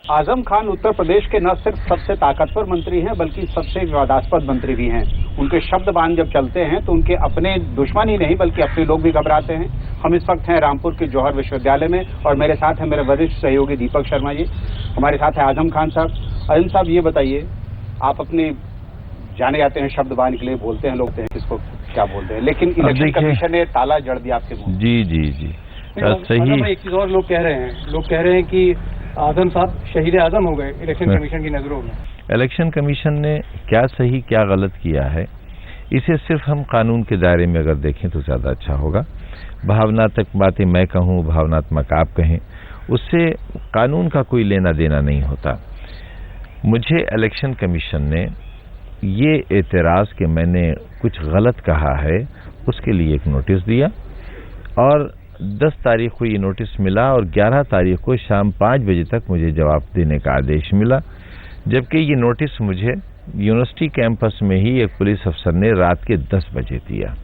आजम खान उत्तर प्रदेश के न सिर्फ सबसे ताकतवर मंत्री हैं बल्कि सबसे विवादास्पद मंत्री भी हैं। उनके शब्द बाण जब चलते हैं तो उनके अपने दुश्मन ही नहीं बल्कि अपने लोग भी घबराते हैं। हम इस वक्त हैं रामपुर के जौहर विश्वविद्यालय में और मेरे साथ हैं मेरे वरिष्ठ सहयोगी दीपक शर्मा जी, हमारे साथ है आजम खान साहब। आजम साहब, ये बताइए, आप अपने जाने जाते हैं शब्द बाण के लिए बोलते हैं, लोग किसको क्या बोलते हैं, लेकिन इलेक्शन कमीशन ने ताला जड़ दिया आपके मुंह। जी जी जी सही। एक चीज और लोग कह रहे हैं कि आजम साहब शहीद आजम हो गए इलेक्शन कमीशन की नजरों में। इलेक्शन कमीशन ने क्या सही क्या गलत किया है, इसे सिर्फ हम कानून के दायरे में अगर देखें तो ज्यादा अच्छा होगा। भावनात्मक बातें मैं कहूं, भावनात्मक आप कहें, उससे कानून का कोई लेना देना नहीं होता। मुझे इलेक्शन कमीशन ने ये एतराज कि मैंने कुछ गलत कहा है उसके लिए एक नोटिस दिया और 10 तारीख को ये नोटिस मिला और 11 तारीख को शाम 5 बजे तक मुझे जवाब देने का आदेश मिला, जबकि ये नोटिस मुझे यूनिवर्सिटी कैंपस में ही एक पुलिस अफसर ने रात के 10 बजे दिया।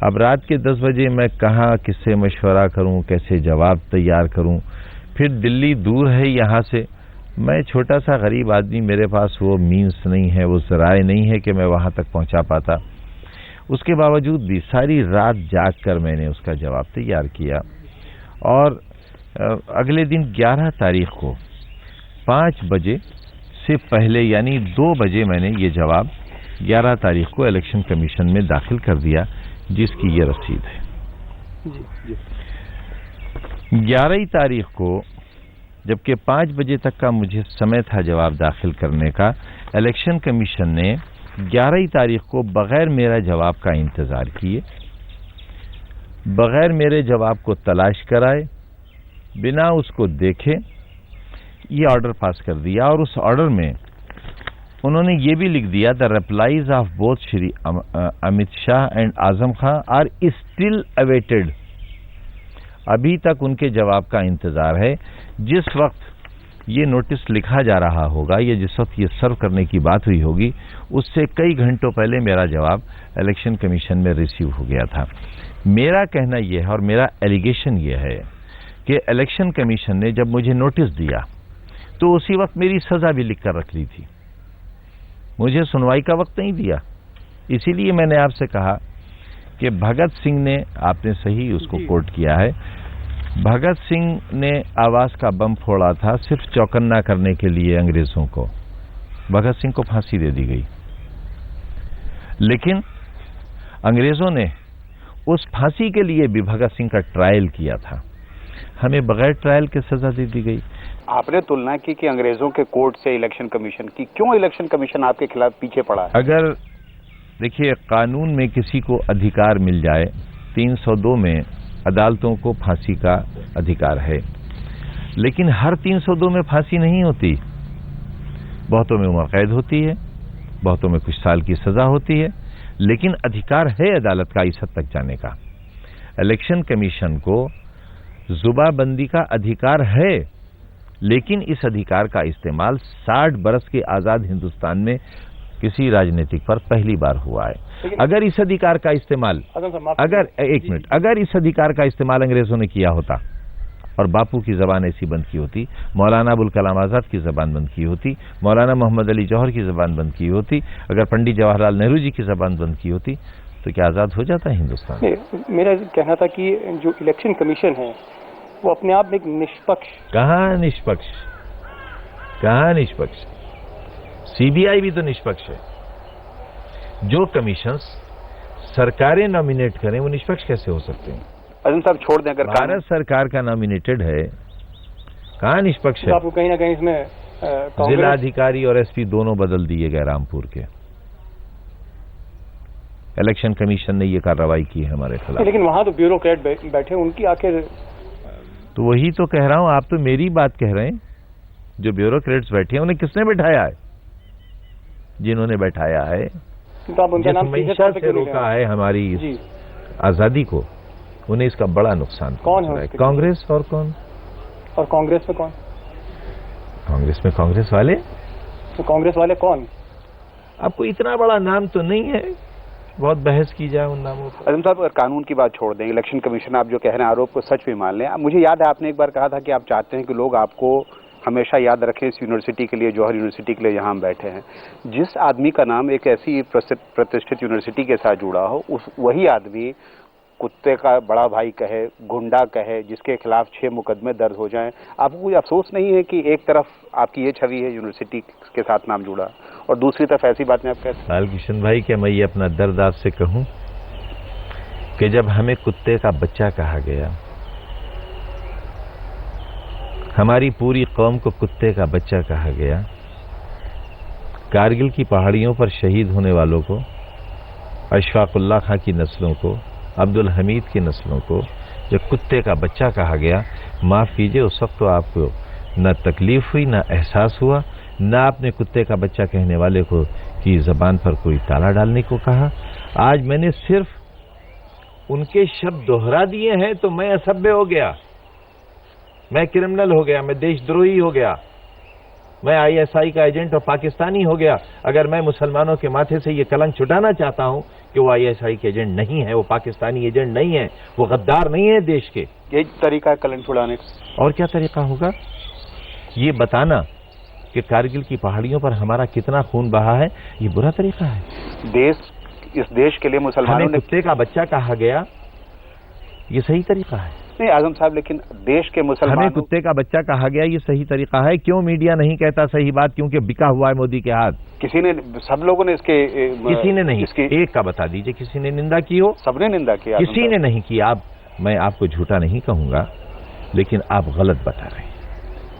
अब रात के 10 बजे मैं कहाँ किससे मशवरा करूं, कैसे जवाब तैयार करूं, फिर दिल्ली दूर है यहाँ से, मैं छोटा सा गरीब आदमी, मेरे पास वो मीन्स नहीं है, वो ज़राए नहीं है कि मैं वहाँ तक पहुँचा पाता। उसके बावजूद भी सारी रात जाग कर मैंने उसका जवाब तैयार किया और अगले दिन 11 तारीख को 5 बजे से पहले यानी 2 बजे मैंने ये जवाब 11 तारीख को इलेक्शन कमीशन में दाखिल कर दिया, जिसकी ये रसीद है। 11 तारीख को जबकि 5 बजे तक का मुझे समय था जवाब दाखिल करने का, इलेक्शन कमीशन ने 11 तारीख को बगैर मेरा जवाब का इंतजार किए, बगैर मेरे जवाब को तलाश कराए, बिना उसको देखे ये ऑर्डर पास कर दिया और उस ऑर्डर में उन्होंने ये भी लिख दिया, the replies of both Shri Amit Shah and Azam Khan are still awaited. अभी तक उनके जवाब का इंतजार है। जिस वक्त ये नोटिस लिखा जा रहा होगा या जिस वक्त ये सर्व करने की बात हुई होगी, उससे कई घंटों पहले मेरा जवाब इलेक्शन कमीशन में रिसीव हो गया था। मेरा कहना यह है और मेरा एलिगेशन यह है कि इलेक्शन कमीशन ने जब मुझे नोटिस दिया तो उसी वक्त मेरी सजा भी लिख कर रख ली थी, मुझे सुनवाई का वक्त नहीं दिया। इसीलिए मैंने आपसे कहा कि भगत सिंह ने, आपने सही उसको कोट किया है, भगत सिंह ने आवाज का बम फोड़ा था सिर्फ चौकन्ना करने के लिए अंग्रेजों को। भगत सिंह को फांसी दे दी गई, लेकिन अंग्रेजों ने उस फांसी के लिए भी भगत सिंह का ट्रायल किया था, हमें बगैर ट्रायल के सजा दे दी गई। आपने तुलना की कि अंग्रेजों के कोर्ट से इलेक्शन कमीशन की, क्यों इलेक्शन कमीशन आपके खिलाफ पीछे पड़ा है? अगर देखिए, कानून में किसी को अधिकार मिल जाए, 302 में अदालतों को फांसी का अधिकार है, लेकिन हर 302 में फांसी नहीं होती। बहुतों में उम्र कैद होती है, बहुतों में कुछ साल की सजा होती है, लेकिन अधिकार है अदालत का इस हद तक जाने का। इलेक्शन कमीशन को जुबाबंदी का अधिकार है, लेकिन इस अधिकार का इस्तेमाल 60 बरस के आजाद हिंदुस्तान में किसी राजनीतिक पर पहली बार हुआ है। अगर इस अधिकार का इस्तेमाल, अगर इस अधिकार का इस्तेमाल अंग्रेजों ने किया होता और बापू की जबान ऐसी बंद की होती, मौलाना अबुल कलाम आजाद की जबान बंद की होती, मौलाना मोहम्मद अली जौहर की जबान बंद की होती, अगर पंडित जवाहरलाल नेहरू जी की जबान बंद की होती, तो क्या आजाद हो जाता है हिंदुस्तान? मेरा कहना था कि जो इलेक्शन कमीशन है वो अपने आप में एक निष्पक्ष। कहाँ निष्पक्ष, कहाँ निष्पक्ष? सीबीआई भी तो निष्पक्ष है। जो कमीशंस सरकारें नॉमिनेट करें वो निष्पक्ष कैसे हो सकते हैं? अजम साहब छोड़ दें, अगर भारत सरकार का नॉमिनेटेड है, कहाँ निष्पक्ष है? आपको कहीं ना कहीं इसमें जिला अधिकारी और एसपी दोनों बदल दिए गए रामपुर के। इलेक्शन कमीशन ने ये कार्रवाई की है हमारे खिलाफ। लेकिन वहां तो ब्यूरोक्रेट बैठे, उनकी आखिर, तो वही तो कह रहा हूं, आप तो मेरी बात कह रहे हैं। जो ब्यूरोक्रेट्स बैठे हैं उन्हें किसने बैठाया है? जिन्होंने बैठाया है, तो आप उनका नाम से रोका है हमारी आजादी को, उन्हें इसका बड़ा नुकसान कौन है? कांग्रेस। और कौन? और कांग्रेस में कौन? कांग्रेस में कांग्रेस वाले। तो कांग्रेस वाले कौन? आपको इतना बड़ा नाम तो नहीं है, बहुत बहस की जाए उन नामों पर। अजम साहब, अगर कानून की बात छोड़ दें, इलेक्शन कमीशन आप जो कह रहे हैं आरोप को सच भी मान लें। मुझे याद है आपने एक बार कहा था कि आप चाहते हैं कि लोग आपको हमेशा याद रखें इस यूनिवर्सिटी के लिए, जौहर यूनिवर्सिटी के लिए जहां हम बैठे हैं, जिस आदमी का नाम एक ऐसी प्रतिष्ठित यूनिवर्सिटी के साथ जुड़ा हो, वही आदमी कुत्ते का बड़ा भाई कहे, गुंडा कहे, जिसके खिलाफ 6 मुकदमे दर्ज हो जाएं, आपको कोई अफसोस नहीं है कि एक तरफ आपकी ये छवि है यूनिवर्सिटी के साथ नाम जुड़ा और दूसरी तरफ ऐसी बातें आप कहते हैं? बालकिशन भाई, क्या मैं ये अपना दर्द आपसे कहूं कि जब हमें कुत्ते का बच्चा कहा गया, हमारी पूरी कौम को कुत्ते का बच्चा कहा गया, कारगिल की पहाड़ियों पर शहीद होने वालों को, अशफाकुल्लाह खां की नस्लों को, अब्दुल हमीद की नस्लों को जब कुत्ते का बच्चा कहा गया, माफ कीजिए, उस वक्त तो आपको न तकलीफ हुई, न एहसास हुआ, न आपने कुत्ते का बच्चा कहने वाले को की जबान पर कोई ताला डालने को कहा। आज मैंने सिर्फ उनके शब्द दोहरा दिए हैं तो मैं असभ्य हो गया, मैं क्रिमिनल हो गया, मैं देशद्रोही हो गया, मैं आईएसआई का एजेंट और पाकिस्तानी हो गया। अगर मैं मुसलमानों के माथे से ये कलंक छुटाना चाहता हूं कि वो आईएसआई के एजेंट नहीं है, वो पाकिस्तानी एजेंट नहीं है, वो गद्दार नहीं है देश के, यही तरीका है कलंक छुड़ाने का। और क्या तरीका होगा? ये बताना कि कारगिल की पहाड़ियों पर हमारा कितना खून बहा है, ये बुरा तरीका है। इस देश के लिए मुसलमानों ने कुत्ते का बच्चा कहा गया, ये सही तरीका है? नहीं आजम साहब, लेकिन देश के मुसलमानों, हमें कुत्ते का बच्चा कहा गया, ये सही तरीका है? क्यों मीडिया नहीं कहता सही बात? क्योंकि बिका हुआ है मोदी के हाथ। किसी ने, सब लोगों ने किसी ने नहीं, एक का बता दीजिए किसी ने निंदा की हो? सबने निंदा की, किसी ने नहीं की। मैं आपको झूठा नहीं कहूंगा, लेकिन आप गलत बता रहे हैं।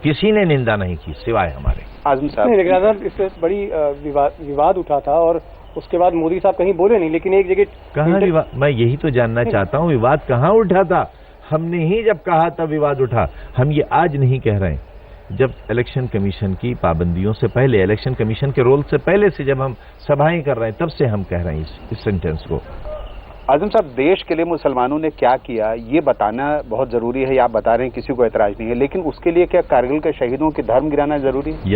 किसी ने निंदा नहीं की सिवाय हमारे। आजम साहब, इससे बड़ी विवाद उठा था और उसके बाद मोदी साहब कहीं बोले नहीं, लेकिन एक जगह कहाँ विवाद, मैं यही तो जानना चाहता हूँ, विवाद कहाँ उठा था? हमने ही जब कहा तब विवाद उठा। हम ये आज नहीं कह रहे हैं, जब इलेक्शन कमीशन की पाबंदियों से पहले, इलेक्शन कमीशन के रोल से पहले से जब हम सभाएं कर रहे हैं, तब से हम कह रहे हैं इस सेंटेंस को। आजम साहब, देश के लिए मुसलमानों ने क्या किया ये बताना बहुत जरूरी है, आप बता रहे हैं, किसी को ऐतराज नहीं है, लेकिन उसके लिए क्या कारगिल के शहीदों की धर्म गिराना जरूरी है?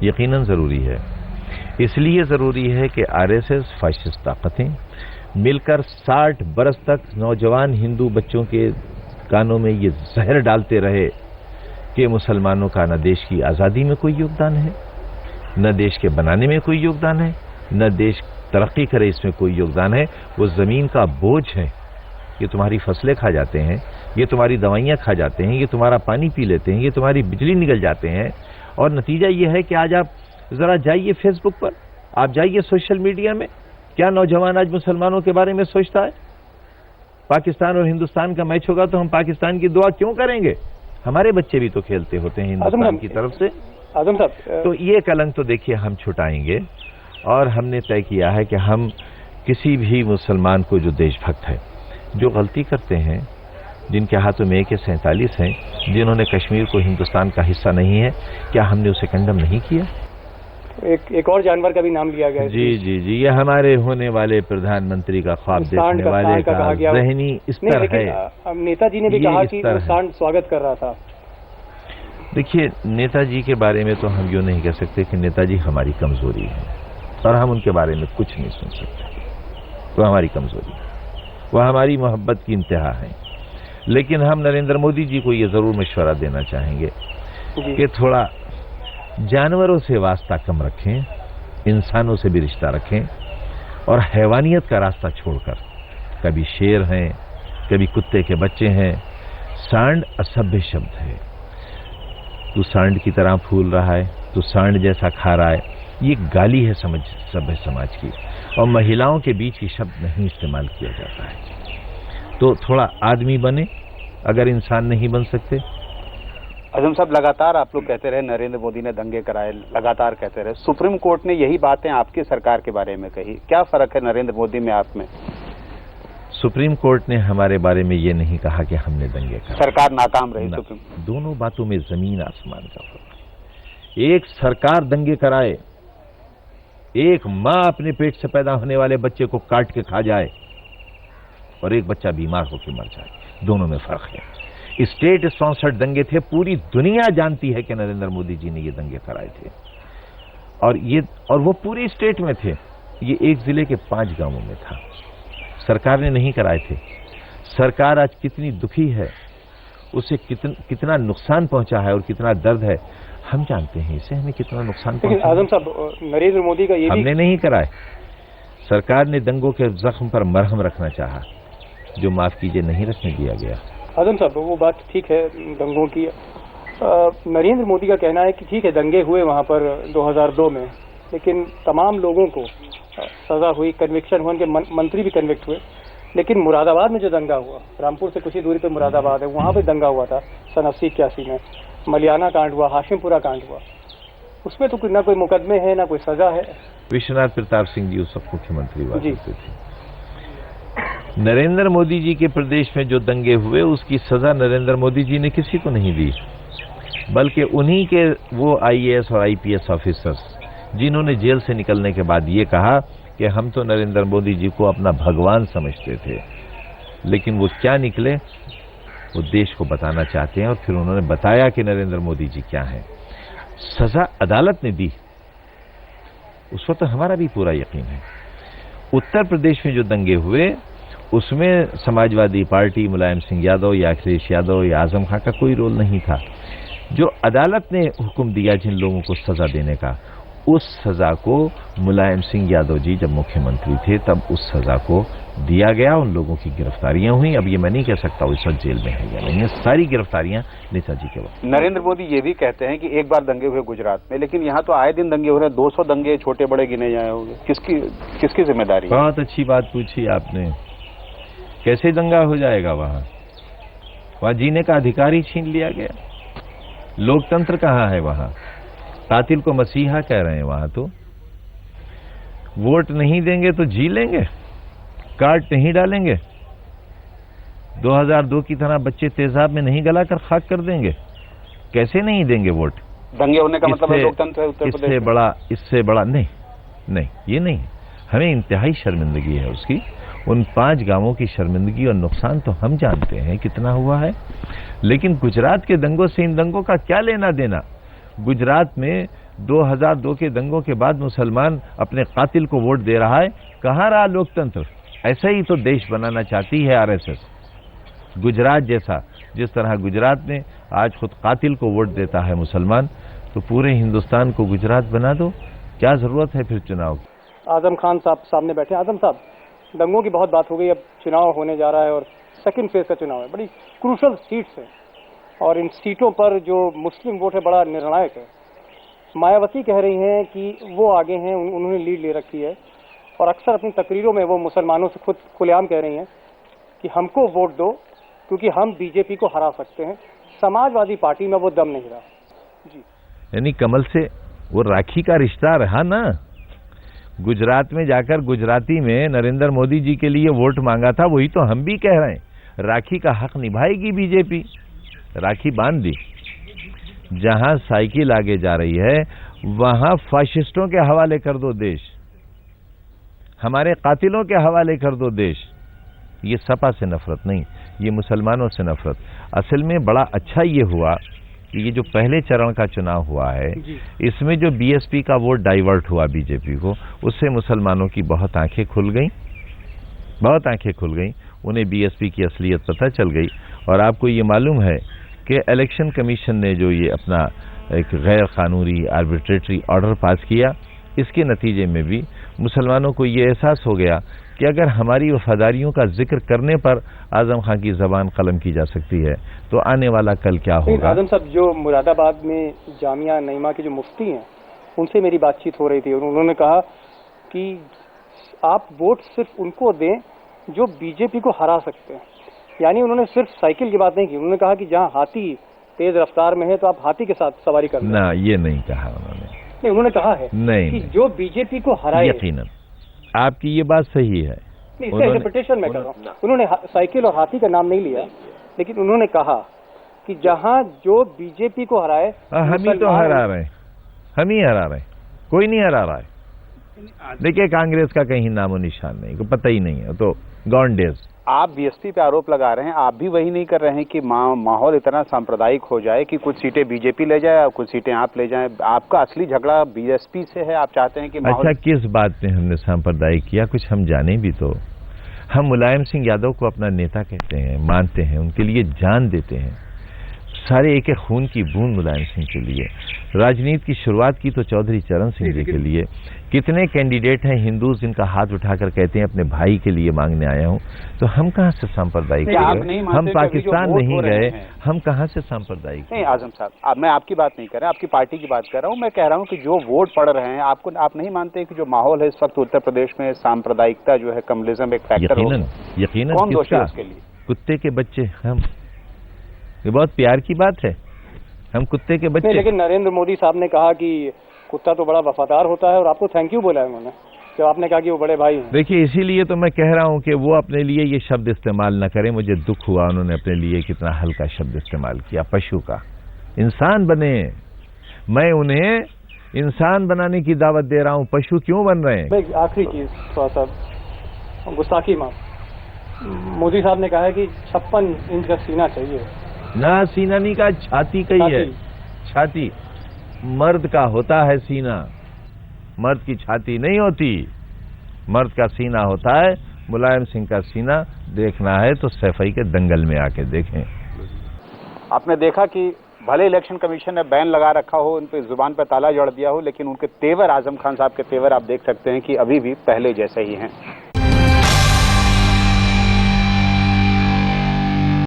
यकीनन जरूरी है। इसलिए जरूरी है कि आरएसएस फाशिस्ट ताकतें मिलकर 60 बरस तक नौजवान हिंदू बच्चों के कानों में ये जहर डालते रहे कि मुसलमानों का न देश की आज़ादी में कोई योगदान है, न देश के बनाने में कोई योगदान है, न देश तरक्की करे इसमें कोई योगदान है। वो ज़मीन का बोझ है, ये तुम्हारी फसलें खा जाते हैं, ये तुम्हारी दवाइयाँ खा जाते हैं, ये तुम्हारा पानी पी लेते हैं, ये तुम्हारी बिजली निकल जाते हैं। और नतीजा ये है कि आज आप ज़रा जाइए फेसबुक पर, आप जाइए सोशल मीडिया में, क्या नौजवान आज मुसलमानों के बारे में सोचता है? पाकिस्तान और हिंदुस्तान का मैच होगा तो हम पाकिस्तान की दुआ क्यों करेंगे? हमारे बच्चे भी तो खेलते होते हैं हिंदुस्तान की तरफ से। आजम साहब, तो ये कलंक तो देखिए हम छुटाएंगे, और हमने तय किया है कि हम किसी भी मुसलमान को जो देशभक्त है, जो गलती करते हैं, जिनके हाथों में AK-47 हैं, जिन्होंने कश्मीर को हिंदुस्तान का हिस्सा नहीं है, क्या हमने उसे कंडम नहीं किया? एक और जानवर का भी नाम लिया गया है। जी, ये हमारे होने वाले प्रधानमंत्री का ख्वाब देखने वाले का ज़हनी स्तर है। नेताजी ने भी कहा कि इंसान स्वागत कर रहा था। देखिए, नेताजी के बारे में तो हम यूँ नहीं कह सकते कि नेताजी हमारी कमजोरी है और हम उनके बारे में कुछ नहीं सुन सकते। वो हमारी कमजोरी है, वह हमारी मोहब्बत की इंतहा है। लेकिन हम नरेंद्र मोदी जी को ये जरूर मशवरा देना चाहेंगे कि थोड़ा जानवरों से वास्ता कम रखें, इंसानों से भी रिश्ता रखें, और हैवानियत का रास्ता छोड़कर, कभी शेर हैं, कभी कुत्ते के बच्चे हैं। सांड असभ्य शब्द है। तू सांड की तरह फूल रहा है, तू सांड जैसा खा रहा है, ये गाली है सभ्य समाज की, और महिलाओं के बीच ये शब्द नहीं इस्तेमाल किया जाता है। तो थोड़ा आदमी बने, अगर इंसान नहीं बन सकते। आजम साहब, लगातार आप लोग कहते रहे नरेंद्र मोदी ने दंगे कराए, लगातार कहते रहे, सुप्रीम कोर्ट ने यही बातें आपकी सरकार के बारे में कही। क्या फर्क है नरेंद्र मोदी में, आप में? सुप्रीम कोर्ट ने हमारे बारे में ये नहीं कहा कि हमने दंगे कराए, सरकार नाकाम रही। सुप्रीम, दोनों बातों में जमीन आसमान का फर्क। एक सरकार दंगे कराए, एक माँ अपने पेट से पैदा होने वाले बच्चे को काट के खा जाए, और एक बच्चा बीमार होकर मर जाए, दोनों में फर्क है। स्टेट स्पॉन्सर्ड दंगे थे, पूरी दुनिया जानती है कि नरेंद्र मोदी जी ने ये दंगे कराए थे, और वो पूरे स्टेट में थे। ये एक जिले के 5 गांवों में था, सरकार ने नहीं कराए थे। सरकार आज कितनी दुखी है, उसे कितना नुकसान पहुंचा है और कितना दर्द है हम जानते हैं। इसे हमें कितना नुकसान लेकिन पहुंचा। आजम साहब, नरेंद्र मोदी का ये हमने नहीं कराए, सरकार ने दंगों के जख्म पर मरहम रखना चाहा, जो माफ कीजिए नहीं रखने दिया गया। आजम साहब, वो बात ठीक है दंगों की। नरेंद्र मोदी का कहना है कि ठीक है दंगे हुए वहाँ पर 2002 में, लेकिन तमाम लोगों को सजा हुई, कन्विक्शन हुआ, उनके मंत्री भी कन्विक्ट हुए। लेकिन मुरादाबाद में जो दंगा हुआ, रामपुर से कुछ ही दूरी पे मुरादाबाद है, वहाँ पे दंगा हुआ था सन 80-81 में, मलियाना कांड हुआ, हाशिमपुरा कांड हुआ, उसमें तो ना कोई मुकदमे है ना कोई सजा है। विश्वनाथ प्रताप सिंह जी उस वक्त मुख्यमंत्री हुआ करते थे। नरेंद्र मोदी जी के प्रदेश में जो दंगे हुए उसकी सजा नरेंद्र मोदी जी ने किसी को नहीं दी, बल्कि उन्हीं के वो IAS और IPS ऑफिसर्स जिन्होंने जेल से निकलने के बाद ये कहा कि हम तो नरेंद्र मोदी जी को अपना भगवान समझते थे, लेकिन वो क्या निकले वो देश को बताना चाहते हैं। और फिर उन्होंने बताया कि नरेंद्र मोदी जी क्या हैं। सजा अदालत ने दी, उस वक्त हमारा भी पूरा यकीन है। उत्तर प्रदेश में जो दंगे हुए उसमें समाजवादी पार्टी, मुलायम सिंह यादव या अखिलेश यादव या आजम खां का कोई रोल नहीं था। जो अदालत ने हुक्म दिया जिन लोगों को सजा देने का, उस सजा को मुलायम सिंह यादव जी जब मुख्यमंत्री थे तब उस सजा को दिया गया। उन लोगों की गिरफ्तारियां हुई। अब ये मैं नहीं कह सकता इस वक्त जेल में है या नहीं है, सारी गिरफ्तारियां नेताजी के वक्त। नरेंद्र मोदी ये भी कहते हैं कि एक बार दंगे हुए गुजरात में, लेकिन यहाँ तो आए दिन दंगे हो रहे हैं, 200 दंगे छोटे बड़े गिने जाए होंगे। किसकी जिम्मेदारी है? बहुत अच्छी बात पूछी आपने। कैसे दंगा हो जाएगा? वहां जीने का अधिकार ही छीन लिया गया। लोकतंत्र कहाँ है वहां? कातिल को मसीहा कह रहे हैं वहां। तो वोट नहीं देंगे तो जी लेंगे, कार्ड नहीं डालेंगे, 2002 की तरह बच्चे तेजाब में नहीं गलाकर खाक कर देंगे। कैसे नहीं देंगे वोट? दंगे होने का मतलब है लोकतंत्र है उत्तर प्रदेश में? इससे बड़ा नहीं, ये नहीं। हमें इंतहाई शर्मिंदगी है उसकी। उन 5 गांवों की शर्मिंदगी और नुकसान तो हम जानते हैं कितना हुआ है। लेकिन गुजरात के दंगों से इन दंगों का क्या लेना देना? गुजरात में 2002 के दंगों के बाद मुसलमान अपने कातिल को वोट दे रहा है। कहाँ रहा लोकतंत्र? ऐसा ही तो देश बनाना चाहती है RSS। गुजरात जैसा, जिस तरह गुजरात में आज खुद कातिल को वोट देता है मुसलमान, तो पूरे हिंदुस्तान को गुजरात बना दो। क्या जरूरत है फिर चुनाव की? आजम खान साहब सामने बैठे। आजम साहब, दंगों की बहुत बात हो गई, अब चुनाव होने जा रहा है और सेकंड फेज का चुनाव है। बड़ी क्रूशल सीट्स हैं और इन सीटों पर जो मुस्लिम वोट है बड़ा निर्णायक है। मायावती कह रही हैं कि वो आगे हैं, उन्होंने लीड ले रखी है, और अक्सर अपनी तकरीरों में वो मुसलमानों से खुद खुलेआम कह रही हैं कि हमको वोट दो क्योंकि हम बीजेपी को हरा सकते हैं। समाजवादी पार्टी में वो दम नहीं रहा। जी, यानी कमल से वो राखी का रिश्ता रहा ना। गुजरात में जाकर गुजराती में नरेंद्र मोदी जी के लिए वोट मांगा था, वही तो हम भी कह रहे हैं। राखी का हक निभाएगी बीजेपी। राखी बांध दी। जहां साइकिल आगे जा रही है वहां फाशिस्टों के हवाले कर दो देश, हमारे कातिलों के हवाले कर दो देश। ये सपा से नफरत नहीं, ये मुसलमानों से नफरत। असल में बड़ा अच्छा ये हुआ कि ये जो पहले चरण का चुनाव हुआ है, इसमें जो BSP का वोट डाइवर्ट हुआ बीजेपी को, उससे मुसलमानों की बहुत आंखें खुल गई। उन्हें BSP की असलियत पता चल गई। और आपको ये मालूम है कि इलेक्शन कमीशन ने जो ये अपना एक गैर कानूनी आर्बिट्रेटरी ऑर्डर पास किया, इसके नतीजे में भी मुसलमानों को ये एहसास हो गया कि अगर हमारी वफादारियों का जिक्र करने पर आजम खां की जबान कलम की जा सकती है, तो आने वाला कल क्या होगा। आजम साहब, जो मुरादाबाद में जामिया नईमा के जो मुफ्ती हैं, उनसे मेरी बातचीत हो रही थी और उन्होंने कहा कि आप वोट सिर्फ उनको दें जो बीजेपी को हरा सकते हैं। यानी उन्होंने सिर्फ साइकिल की बात नहीं की, उन्होंने कहा कि जहां हाथी तेज रफ्तार में है तो आप हाथी के साथ सवारी कर लें। ना, ये नहीं कहा उन्होंने। नहीं, उन्होंने कहा है कि जो बीजेपी को हराए। यकीनन आपकी ये बात सही है। इंटरप्रिटेशन में कर रहा हूं। उन्होंने साइकिल और हाथी का नाम नहीं लिया, लेकिन उन्होंने कहा कि जहां जो बीजेपी को हराए, हम ही तो हरा रहे हैं, हम ही हरा रहे हैं, कोई नहीं हरा रहा है। देखिए, कांग्रेस का कहीं नामो निशान नहीं, को पता ही नहीं है। तो गॉन डेज। आप BSP पे आरोप लगा रहे हैं, आप भी वही नहीं कर रहे हैं कि माहौल इतना सांप्रदायिक हो जाए कि कुछ सीटें बीजेपी ले जाए और कुछ सीटें आप ले जाएं। आपका असली झगड़ा BSP से है। आप चाहते हैं कि अच्छा, किस बात में हमने सांप्रदायिक किया? कुछ हम जाने भी तो। हम मुलायम सिंह यादव को अपना नेता कहते हैं, मानते हैं, उनके लिए जान देते हैं। सारे एक एक खून की बूंद मुलायम सिंह के लिए। राजनीति की शुरुआत की तो चौधरी चरण सिंह जी के लिए। कितने कैंडिडेट हैं हिंदू जिनका हाथ उठाकर कहते हैं अपने भाई के लिए मांगने आया हूं। तो हम कहाँ से सांप्रदायिक गए? हम पाकिस्तान नहीं गए, हम कहाँ से सांप्रदायिक? नहीं आजम साहब, मैं आपकी बात नहीं कर रहा, आपकी पार्टी की बात कर रहा हूँ। मैं कह रहा हूँ कि जो वोट पड़ रहे हैं, आप नहीं मानते कि जो माहौल है इस वक्त उत्तर प्रदेश में, सांप्रदायिकता जो है, कम्युनिज्म एक फैक्टर हो? यकीनन कौन दोषी है उसके लिए? कुत्ते के बच्चे हम। ये बहुत प्यार की बात है, हम कुत्ते के बच्चे। लेकिन नरेंद्र मोदी साहब ने कहा कि कुत्ता तो बड़ा वफादार होता है, और आपको थैंक यू बोला है उन्होंने, जब आपने कहा कि वो बड़े भाई हैं। देखिए, इसीलिए तो मैं कह रहा हूं कि वो अपने लिए ये शब्द इस्तेमाल न करें। मुझे दुख हुआ उन्होंने अपने लिए कितना हल्का शब्द इस्तेमाल किया, पशु का। इंसान बने, मैं उन्हें इंसान बनाने की दावत दे रहा हूं, पशु क्यों बन रहे हैं? आखिरी चीज थोड़ा सा गुस्ताखी माफ, मोदी साहब ने कहा है कि 56 इंच का सीना चाहिए। ना, सीना नहीं कहा, छाती कही है। छाती मर्द का होता है सीना, मर्द की छाती नहीं होती। मर्द का सीना होता है। मुलायम सिंह का सीना देखना है तो सैफई के दंगल में आके देखें। आपने देखा कि भले इलेक्शन कमीशन ने बैन लगा रखा हो, उन पे जुबान पर ताला जड़ दिया हो, लेकिन उनके तेवर, आजम खान साहब के तेवर आप देख सकते हैं कि अभी भी पहले जैसे ही हैं।